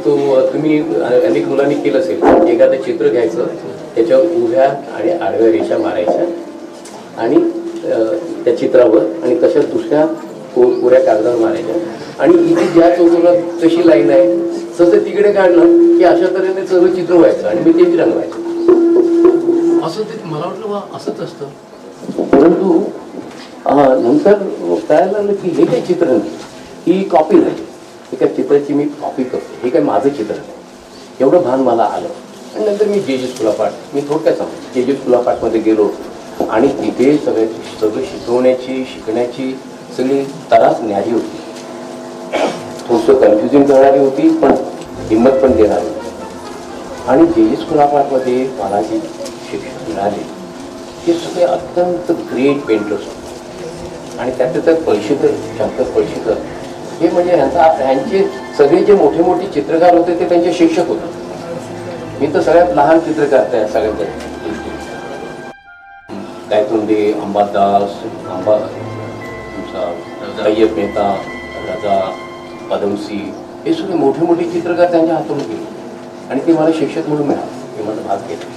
तो तुम्ही अनेक मुलांनी केलं असेल, एखादं चित्र घ्यायचं, त्याच्यावर उभ्या आणि आडव्या रेषा मारायच्या आणि त्या चित्रावर आणि तशाच दुसऱ्या कोऱ्या कागदावर मारायच्या आणि इथे ज्या चौकोनात कशी लाईन आहे तसं तिकडे काढलं की अशा तऱ्हेने सगळं चित्र व्हायचं आणि मी तेच रंगवायचं. असं ते मला वाटलं वा असंच असतं. परंतु नंतर कळायला लागलं की हे काही चित्र नाही, ही कॉपी झाली. एका चित्राची मी कॉपी करतो, हे काय माझं चित्र नाही, एवढं भान मला आलं. आणि नंतर मी जे स्कूल ऑफ आर्ट, मी थोडक्यात सांगतो, जे स्कूल ऑफ आर्टमध्ये गेलो आणि तिथे सगळं शिकण्याची सगळी तरास न्यारी होती. थोडंसं कन्फ्युजन करणारी होती पण हिंमत पण देणारी होती. आणि जे स्कूल ऑफ आर्टमध्ये मला जे शिक्षण मिळाले ते सगळे अत्यंत ग्रेट पेंटर्स होते. आणि त्यात पळशीकर, शंकर पळशीकर हे म्हणजे ह्यांचे सगळे जे मोठे मोठे चित्रकार होते ते त्यांचे शिक्षक होते. मी तर सगळ्यात लहान चित्रकार त्या सगळ्यांच्या गायतोंडे, अंबादास, अय्यप मेहता, राजा पदमसी, हे सगळे मोठे मोठे चित्रकार त्यांच्या हातून गेले आणि ते मला शिक्षक म्हणून मिळाले. हे माझं भाग घेतलं.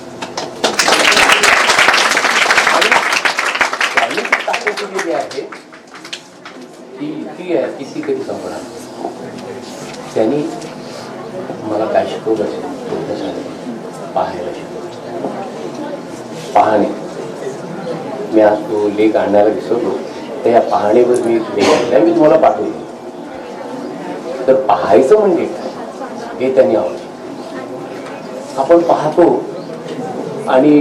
जी आहे ती इतकी आहे की ती कधी संपणार. त्यांनी मला काय शिकवलं असेल, पाहायला शिकवलं. पाहणे, मी आज तो लेख आणण्याला विसरलो, तर या पाहणीवर मी मी तुम्हाला पाठवतो. तर पाहायचं म्हणजे काय हे त्यांनी आवडलं. आपण पाहतो आणि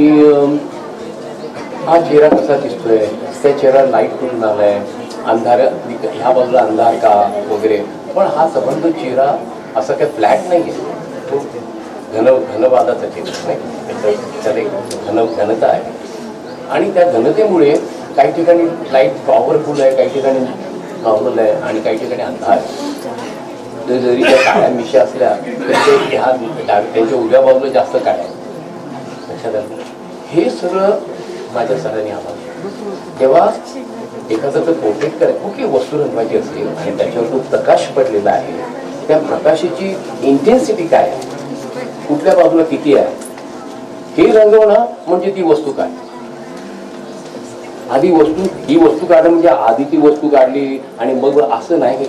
हा चेहरा कसा दिसतोय, त्या चेहरा लाईट कुठून आलाय, अंधार ह्या बाजूला अंधार का वगैरे, पण हा संबंध चेहरा असा काही फ्लॅट नाही आहे, तो घनवादाचा चेहरा नाही, त्याला एक घनता आहे. आणि त्या घनतेमुळे काही ठिकाणी लाईट पॉवरफुल आहे, काही ठिकाणी नॉर्मल आहे आणि काही ठिकाणी अंधार आहे. जरी त्या काळ्या मिशा असल्या तरी ते त्यांच्या उद्या बाजूला जास्त काळ्या आहेत. लक्षात हे सगळं माझ्या सरांनी आम्हाला. तेव्हा एखादं जर पोर्ट्रेट करायचं, कुठली वस्तू रंगवायची असेल आणि त्याच्यावर तो प्रकाश पडलेला आहे, त्या प्रकाशाची इंटेन्सिटी काय आहे, कुठल्या बाजूला किती आहे, हे रंगवणं म्हणजे ती वस्तू काय. आधी ही वस्तू काढणं म्हणजे आधी ती वस्तू काढली आणि मग असं नाही.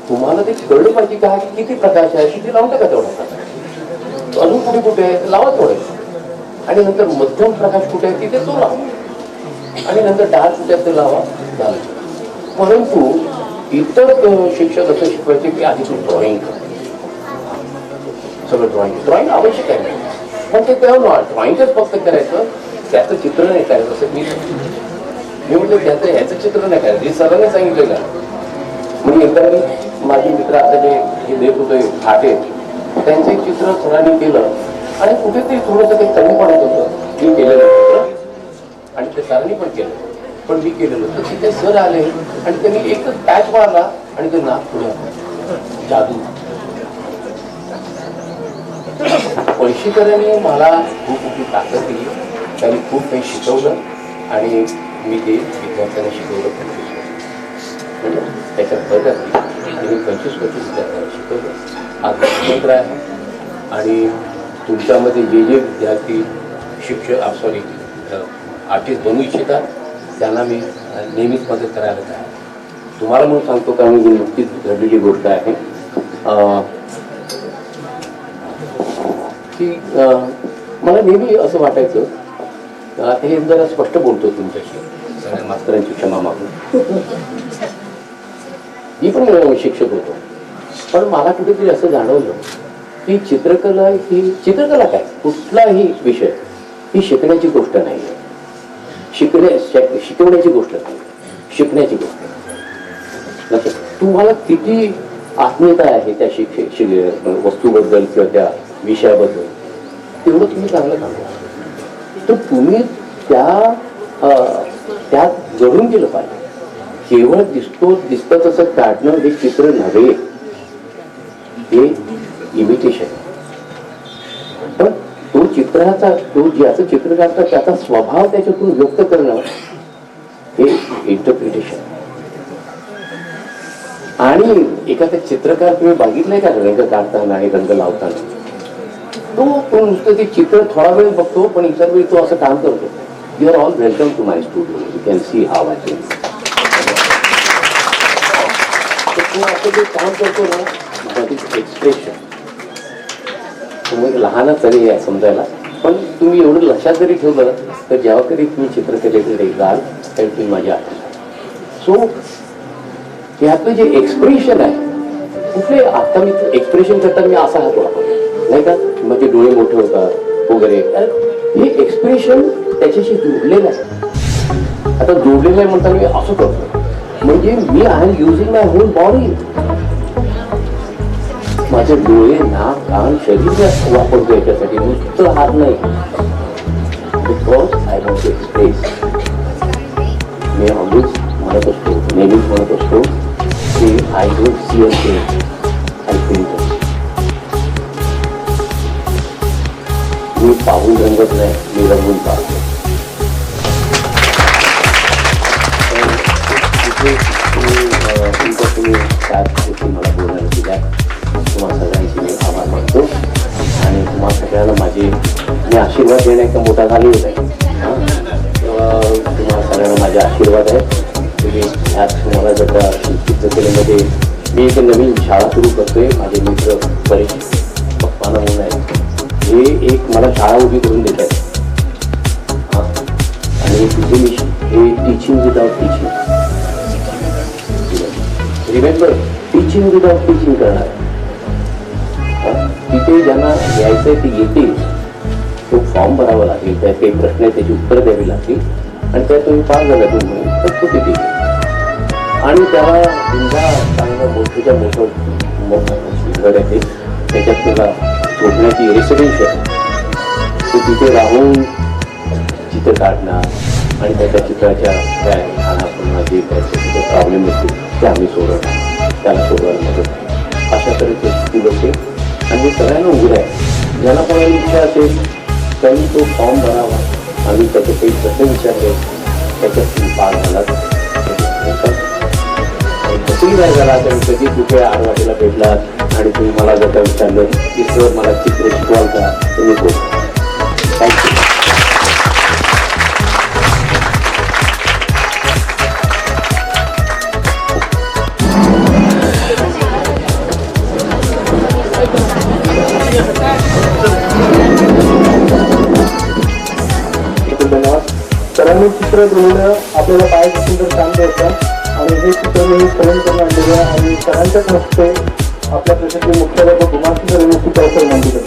तुम्हाला ते कळलं पाहिजे का किती प्रकाश आहे, किती लावता का तेवढा प्रकाश, अजून कुठे कुठे आहे लावा तेवढे, आणि नंतर मध्यम प्रकाश कुठे आहे तिथे तो लावा, आणि नंतर डार्क कुठे ते लावा झालं. परंतु इतर शिक्षक असं शिकवायचे की आधी तू ड्रॉइंग कर, सगळं ड्रॉइंग आवश्यक आहे, पण ते तेव्हा ड्रॉइंगच फक्त करायचं, त्याचं चित्र नाही करायचं. असं मी म्हटलं त्याचं ह्याचं चित्र नाही करायचं, हे सरांनी सांगितलेलं. म्हणजे एकदा मी माझे मित्र आता जे देत होते फाटे, त्यांचं एक चित्र सरांनी केलं आणि कुठेतरी थोडंसं काही कमी पडत होतं. मी केलेलं चित्र आणि ते सरांनी पण केलं, पण मी केलेलं तर तिथे सर आले आणि त्यांनी एकच पॅच मारला आणि ते नाक पुढे जादू. पळशीकरांनी मला खूप मोठी ताकद दिली, त्यांनी खूप काही शिकवलं आणि मी ते विद्यार्थ्यांना शिकवलं. म्हणजे त्याच्यात भर घातली. त्यांनी 25 विद्यार्थ्यांना शिकवलं. आज मंत्र आहे आणि तुमच्यामध्ये जे विद्यार्थी शिक्षक आर्टिस्ट बनवू इच्छितात त्यांना मी नेहमीच मदत करायला आहे. तुम्हाला म्हणून सांगतो का मी ही नुकतीच घडलेली गोष्ट आहे की मला नेहमी असं वाटायचं, हे जरा स्पष्ट बोलतो तुमच्याशी, सगळ्या मास्तरांची क्षमा मागून. मी पण शिक्षक होतो, पण मला कुठेतरी असं जाणवलं की चित्रकला काय, कुठलाही विषय ही शिकण्याची गोष्ट नाही, शिकवण्याची गोष्ट नाही, शिकण्याची गोष्ट. तुम्हाला किती आत्मीयता आहे त्या वस्तूबद्दल किंवा त्या विषयाबद्दल, तेवढं तुम्ही चांगलं सांगा. तर तुम्ही त्यात जडून गेलं पाहिजे. केवळ दिसतं तसं काढणं हे चित्र नव्हे, हे इमिटेशन. पण तो ज्याचं चित्र काढता त्याचा स्वभाव त्याच्यातून व्यक्त करणं हे इंटरप्रिटेशन. आणि एखादा चित्रकार तुम्ही बघितलंय का रंग काढताना आणि रंग लावताना, तो नुसतं ते चित्र थोडा वेळ बघतो, पण इतर वेळी तो असं काम करतो. You are all welcome to my studio, you can see how I think. तो असं जे काम करतो ना, दॅट इज एक्सप्रेशन. तुम्ही लहानच तरी आहे समजायला, पण तुम्ही एवढं लक्षात जरी ठेवलं तर जेव्हा कधी तुम्ही चित्रकलेकडे जाल तर तुम्ही माझ्या सो हे आपलं जे एक्सप्रेशन आहे, कुठले आता मी एक्सप्रेशन करताना मी असा हात वापरतो नाही का, म्हणजे डोळे मोठे होतात वगैरे, हे एक्सप्रेशन त्याच्याशी जोडलेलं आहे. आता जोडलेलं आहे म्हणताना मी असं करतो, म्हणजे मी I am using my whole body. माझे डोळे, नाक, कान, शरीर वापरतो याच्यासाठी, नुसतं हात नाही. Because I want to express. मी ऑलवेज म्हणत असतो, नेहमीच म्हणत असतो की I don't see a thing, I feel it. मी पाहून रंगत नाही, मी रंगून पाहतो. तुम्ही त्याच गोष्टी मला बोलायला दिल्या, तुम्हाला सगळ्यांचे मी आभार मानतो. आणि तुम्हाला सगळ्यांना मी आशीर्वाद देण्याचा मोठा झाली होत आहे. तुम्हाला सगळ्यांना माझे आशीर्वाद आहे. तुम्ही ह्याच तुम्हाला जर का चित्रकलेमध्ये मी एक नवीन शाळा सुरू करतोय. माझे मित्र परेश पप्पाना म्हणून आहे, हे एक मला शाळा उभी करून देत आहेत. आणि तिथे मी हे teaching without teaching, remember teaching without teaching करणार. तिथे ज्यांना यायचंय ते येतील, तो फॉर्म भरावा लागेल, त्या काही प्रश्न त्याची उत्तर द्यावी लागतील, आणि त्या तुम्ही पास झाला तुम्ही तर तो तिथे आणि त्याला तुमचा चांगलं मोठ्याच्या मोठं घर आहे, त्याच्यात त्याला झोपण्याची रेसिडेन्शियल, तो तिथे राहून चित्र काढणार आणि त्याच्या चित्राच्या काय खाण्यापिण्या जे काय तिथे प्रॉब्लेम असतील ते आम्ही सोडवणार, त्याला सोडवायला मदत. अशा तऱ्हेचे स्कूल असेल आणि सगळ्यांना उघड आहे. ज्याला कोणाला इच्छा असेल त्यांनी तो फॉर्म भरावा आणि त्याचे काही प्रश्न विचारले, त्याच्यात तुम्ही पास झालात. कसंही नाही झाला तर कधी कुठे आडवाटेला भेटलात आणि तुम्ही मला जर का विचारलं की सर मला चित्र शिकवाल का, तुम्ही बोल. थँक्यू. सरांनी चित्र दिलेलं आपल्याला पाहायचं सुंदर शांत होतं आणि हे चित्र मी करून करून आणलेलं आहे आणि सरांच्याच हस्ते आपल्या प्रशासकीय मुख्यालयात गुमास्ती व्यवस्थित अवसर मांडले.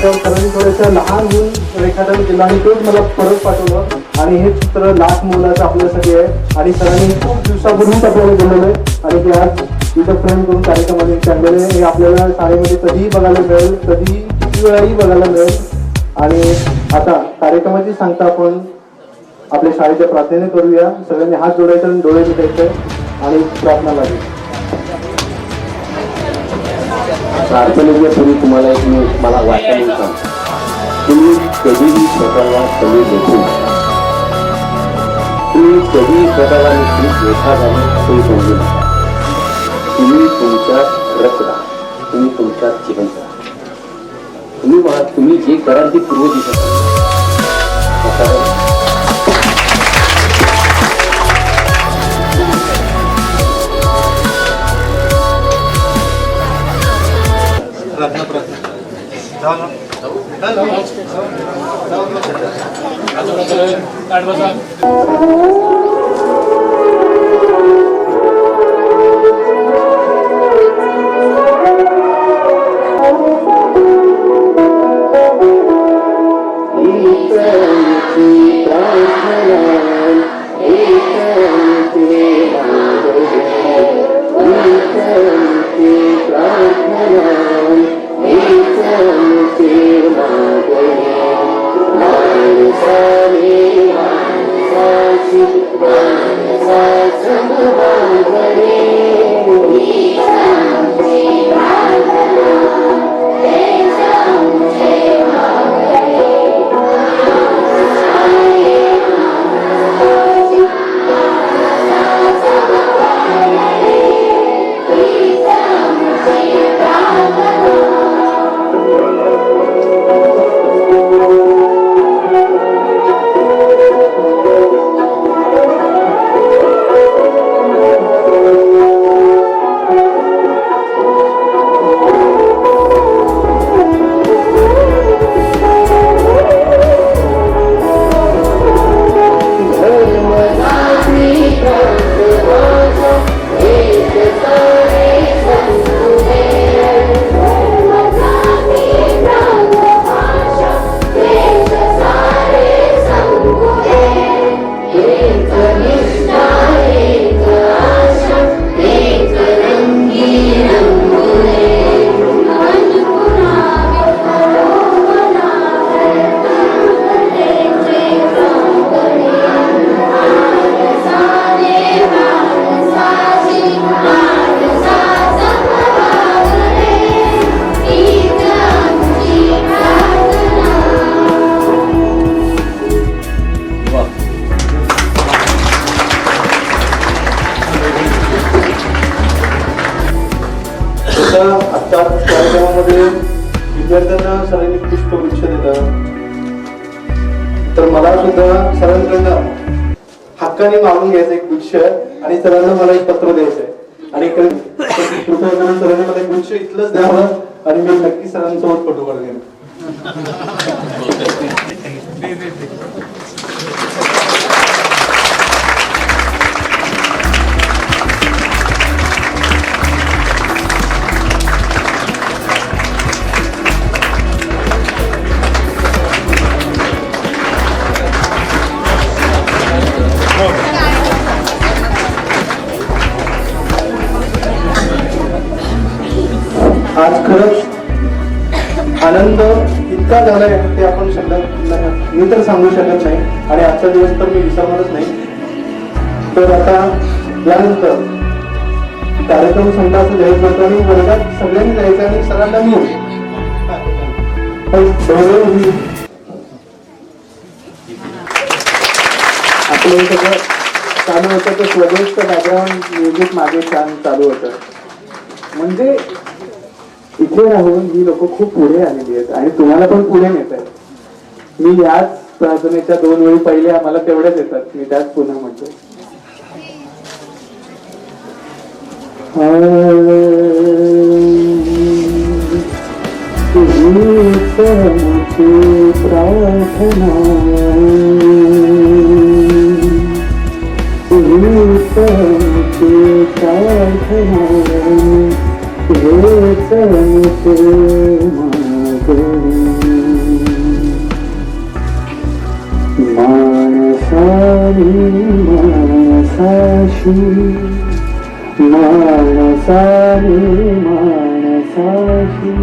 सरांनी थोडंसं लहान मूल रेखाटन केलं आणि तेच मला परत पाठवलं आणि हे चित्र लाख मुलाचं आपल्यासाठी आहे आणि सरांनी खूप दिवसापूर्वीच आपल्याला दिलेलं आहे आणि ते आज इथं फ्रेम करून कार्यक्रमाने आणलेले हे आपल्याला शाळेमध्ये कधीही बघायला मिळेल, कधीही किती वेळाही बघायला मिळेल. आणि आता कार्यक्रमाची सांगता आपण आपल्या शाळेच्या प्रार्थनेने करूया. सगळ्यांनी हात जोडायचे आणि डोळे मिटायचे आणि प्रार्थना लागेल. प्रार्थनेच्या पूर्वी तुम्हाला एक मी मला वाटायला सांगतो, तुम्ही कधीही स्वतःला कमी लेखून, तुम्ही कधीही स्वतःला लेखा झाली तरी समजू नका. तुम्ही तुमच्यात रस राहा, तुम्ही तुमच्यात जिवंत राहा. तुम्ही जे कराल ती पूर्व दिशा सुद्धा आता कार्यक्रमामध्ये विद्यार्थ्यांना सरांनी पुष्पगुच्छ देतात, तर मला सुद्धा सरांकडनं हक्काने मागून घ्यायचं एक गुच्छ आणि सरांना मला एक पत्र द्यायचंय आणि कृपया करून सरांनी मला एक गुच्छ इथलंच द्यावं आणि मी नक्की सरांसोबत फोटो काढेन. आज खरंच आनंद इतका झालाय ते आपण शब्दात मी तर सांगू शकत नाही आणि आजचा दिवस तर मी विसरणारच नाही. तर आता यानंतर कार्यक्रम संपला असं जाहीर करतो आणि वर्गात सगळ्यांनी जायचं आणि सरांना मी आपलं सगळं चालू होतं ते स्वदेशचं बॅकग्राऊंड म्युझिक मागे छान चालू होतं. म्हणजे इथे राहून ही लोक खूप पुढे आलेली आहेत आणि तुम्हाला पण पुढे नेत आहेत. मी याच प्रार्थनेच्या 2 वेळी पहिले आम्हाला तेवढ्याच येतात, मी त्याच पुन्हा म्हणतो. प्रार्थना मानसानी मानसाशी मानसानी मानसाशी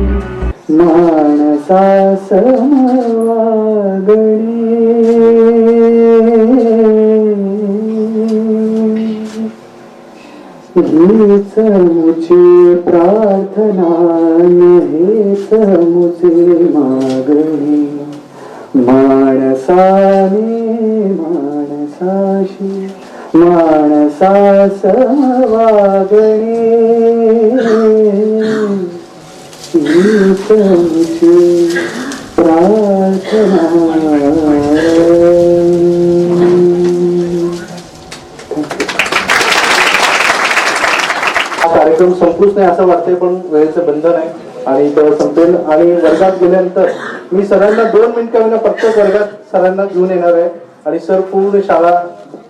मानसा समवागणी हीच मुझे प्रार्थना हेच मुझे मागणी मानसाने मानसाशी मानसा समवागणी हीच मुझे प्रार्थना. कार्यक्रम संपूच नाही असं वाटतंय पण वेळेचं बंधन आहे आणि तो संपेल. आणि वर्गात गेल्यानंतर मी सरांना 2 मिनिटं प्रत्येक वर्गात सरांना घेऊन येणार आहे आणि सर पूर्ण शाळा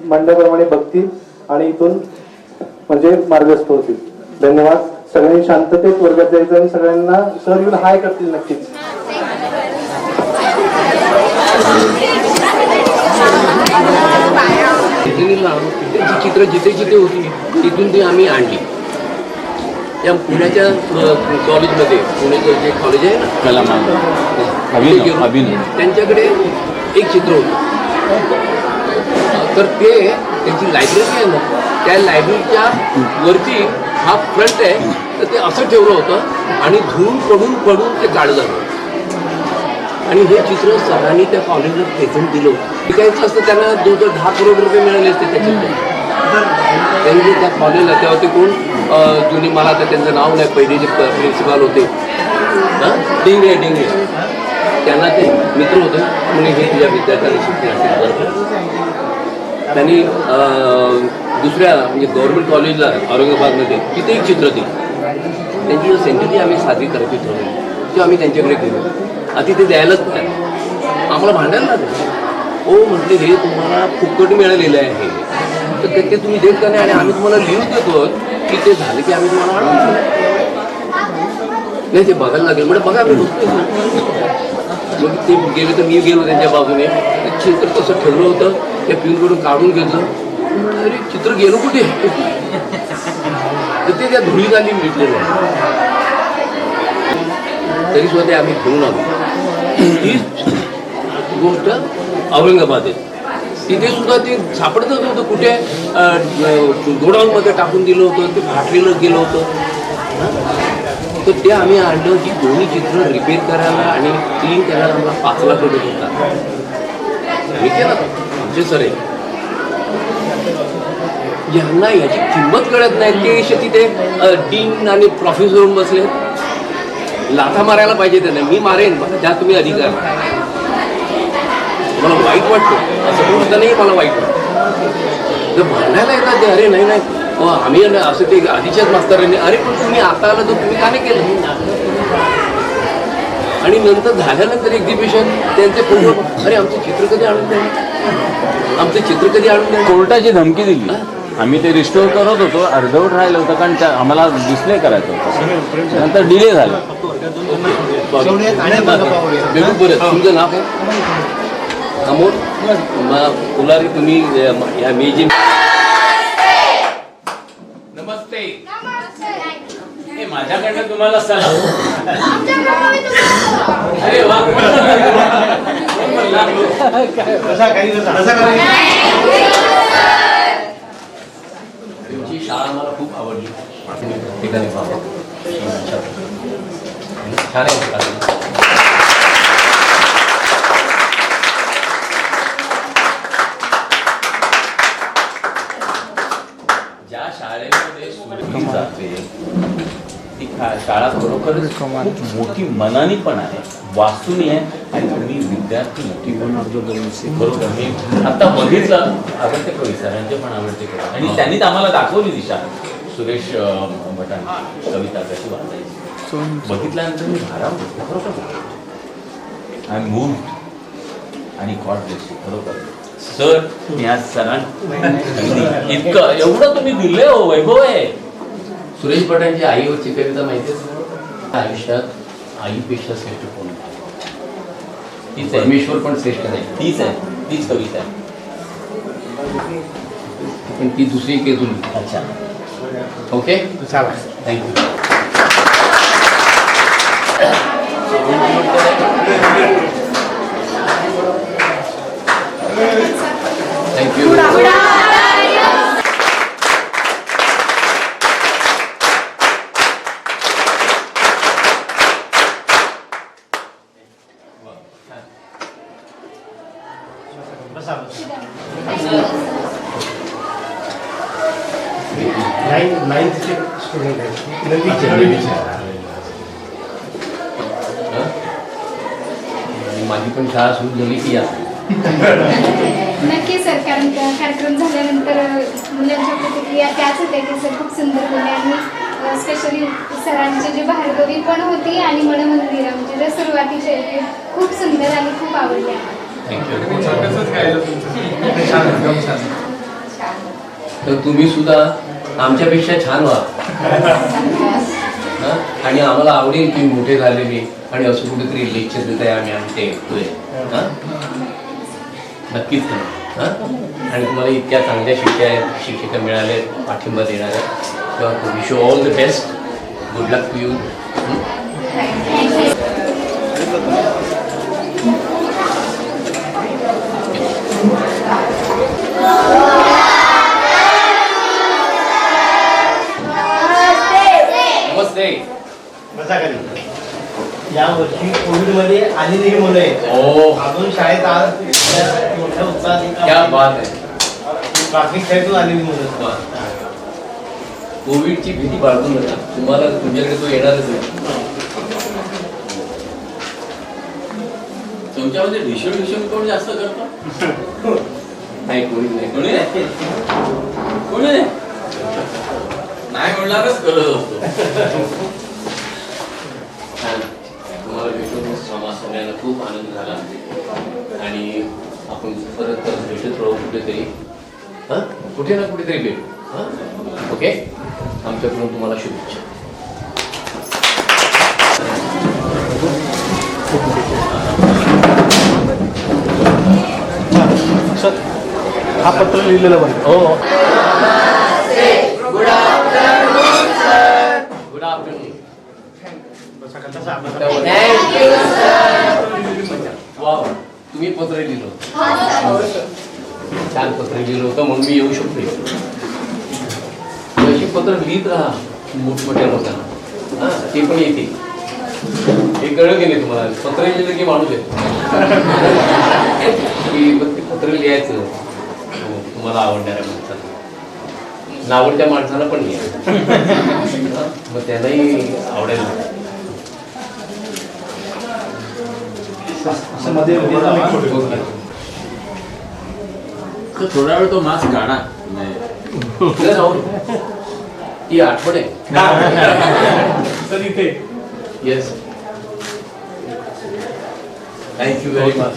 मंडळाप्रमाणे बघतील आणि इथून म्हणजे मार्गस्थ होतील. धन्यवाद. सगळ्यांनी शांततेत वर्गात जायचं आणि सगळ्यांना सर येऊन हाय करतील नक्कीच. चित्र जिथे जिथे होती तिथून ती आम्ही आणली. त्या पुण्याच्या कॉलेजमध्ये पुण्याचं जे कॉलेज आहे ना त्यांच्याकडे एक चित्र होतं. तर ते त्यांची लायब्ररी आहे ना त्या लायब्ररीच्या वरती हा फ्रंट आहे तर ते असं ठेवलं होतं आणि धुवून पडून ते काढलं झालं आणि हे चित्र सरांनी त्या कॉलेजला प्रेझेंट दिलं होतं. विकायचं असतं त्यांना 10 करोड रुपये मिळाले असते त्या चित्रात. त्यांनी त्या कॉलेजला तेव्हा ते कोण जुनी मला आता त्यांचं नाव नाही पहिले जे प्रिन्सिपाल होते डिंगरे त्यांना ते मित्र होते म्हणजे हे तुझ्या विद्यार्थ्यांना शिकले असेल बरं. त्यांनी दुसऱ्या म्हणजे गव्हर्नमेंट कॉलेजला औरंगाबादमध्ये तिथे एक चित्र दिलं. त्यांची जो सेंचुरी आम्ही साजरी करायची ठरवली ती आम्ही त्यांच्याकडे गेलो आणि तिथे द्यायलाच नाही आम्हाला भांडायला लागलं. हो म्हटले हे तुम्हाला फुकट मिळालेलं आहे तर ते तुम्ही देत का नाही आणि आम्ही तुम्हाला लिहून देतो की ते झालं की आम्ही तुम्हाला आणून नाही ते बघायला लागेल म्हणजे बघा आम्ही बघतोय. मग ते गेले तर मी गेलो त्यांच्या बाजूने चित्र कसं ठेवलं होतं त्या पिनकडून काढून घेतलं. अरे चित्र गेलं कुठे तर ते त्या धुळीखाली मिटलेलं आहे. तरी सुद्धा ते आम्ही घेऊन आलो. ही गोष्ट औरंगाबाद आहे तिथे सुद्धा ते सापडतच नव्हतं कुठे गोडाऊनमध्ये टाकून दिलं होतं ते फाटलेलं गेलं होतं. तर ते आम्ही आणलं की दोन्ही चित्र रिपेअर करायला आणि क्लीन करायला आम्हाला 5 लाख रुपये होतात. आम्ही केलं आमचे सर आहे यांना याची किंमत कळत नाही. ते तिथे डीन आणि प्रोफेसर होऊन बसले. लाथा मारायला पाहिजे त्यांना. मी मारेन, त्या तुम्ही अधिकार. मला वाईट वाटतं असं बोलतानाही मला वाईट वाटतं. जर म्हणायला येतात ते अरे नाही आम्ही असं ते आधीच्याच मास्तरांनी अरे पण तुम्ही आता आलं तर तुम्ही का नाही केलं. आणि नंतर झाल्यानंतर एक्झिबिशन त्यांचे फोटो अरे आमचं चित्र कधी आणून द्या, आमचं चित्र कधी आणून द्या. कोर्टाची धमकी दिली. आम्ही ते रिस्टोर करत होतो, अर्धवट राहिलं होतं कारण आम्हाला डिस्प्ले करायचं होतं. नंतर डिले झालं. तुमचं नाव काय? अमोल फुलारी. तुम्ही या मेजी. नमस्ते. हे माझ्याकडनं तुम्हाला सलाम. अरे वा. तुमची शाळा मला खूप आवडली. ठिकाणी छान आहे. ज्या शाळेमध्ये सुरक्षित जाते ती शाळा खरोखरच खूप मोठी मनानी पण आहे, वास्तूनी आहे. आणि तुम्ही विद्यार्थी मोठी पण बरोबर. मी आता बघितलं आवडते कवी सरांचे पण आवडते कवी आणि त्यांनीच आम्हाला दाखवली दिशा. सुरेश भटांची कविता कशी वाचायची बघितल्यानंतर मी भारावतो खरोखर. आय एम मूव्ड आणि गॉड ब्लेस यू खरोखर. सर या सरांनी इतकं एवढं तुम्ही दिले हो, वैभव आहे. सुरेश भटांची आईवरची कविता माहितीच. आयुष्यात आईपेक्षा श्रेष्ठ कोण? तीच परमेश्वर पण श्रेष्ठ नाही. तीच आहे, तीच कविता आहे. पण ती दुसरी केतून. अच्छा ओके थँक्यू. थँक्यू. माझी पण शाळा सुरू झाली की या. नक्की सर, कारण कार्यक्रम झाल्यानंतर मुलांच्या प्रतिक्रिया त्याच होत्या की सर खूप सुंदर बोलले. आणि स्पेशली सरांची जी बाहेरगावी पण होती आणि मनमंदिर म्हणजे जे सुरुवातीचे खूप सुंदर आणि खूप आवडले. तर तुम्ही सुद्धा आमच्यापेक्षा छान व्हा. आणि आम्हाला आवडेल की मोठे झालेले आणि असं कुठेतरी लेक्चर देत आहे आम्ही ते ऐकतोय. नक्कीच करा. आणि तुम्हाला इतक्या चांगल्या शिक्षिका मिळाल्या, पाठिंबा देणाऱ्या. तर wish you all the best. Good luck to you. नमस्ते. या वर्षी कोविडमध्ये आलेली मुलं आहेत. अजून शाळेत आज मोठ्या उत्साहात क्या बात आहे. ट्रॅफिक साईडून आलेली मुलं. कोविडची भीती बाळगून नका. तुम्हाला तुमच्याकडे तो येणारच नाही. तुमच्यामध्ये डिशन कोण जास्त करतो? नाही कोणी नाही. कोणी नाही. कोणी नाही. नाही म्हणणारच करत असतो. तुम्हाला भेटून सगळ्यांना खूप आनंद झाला. आणि आपण परत भेटत राहू कुठेतरी. कुठे ना कुठेतरी भेटू. ओके. आमच्याकडून तुम्हाला शुभेच्छा. हा पत्र लिहिलेलं बघ. हो. Good afternoon. तुम्ही पत्र लिहिलं छान पत्र लिहिलं होतं म्हणून मी येऊ शकतो. अशी पत्र लिहित राहा मोठमोठ्या लोकांना. ते पण येते. हे कळलं की नाही तुम्हाला? पत्र लिहिलं की माणूस येतो की ते पत्र लिहायचं तुम्हाला आवडणाऱ्या माणसाला. नावडच्या माणसाला पण ये मग त्यांनाही आवडेल. असं मध्ये मध्ये जावा. तर थोडा वेळ तो मास्क काढा. इकडे राहून ती आठवण आहे. Yes, thank you very much.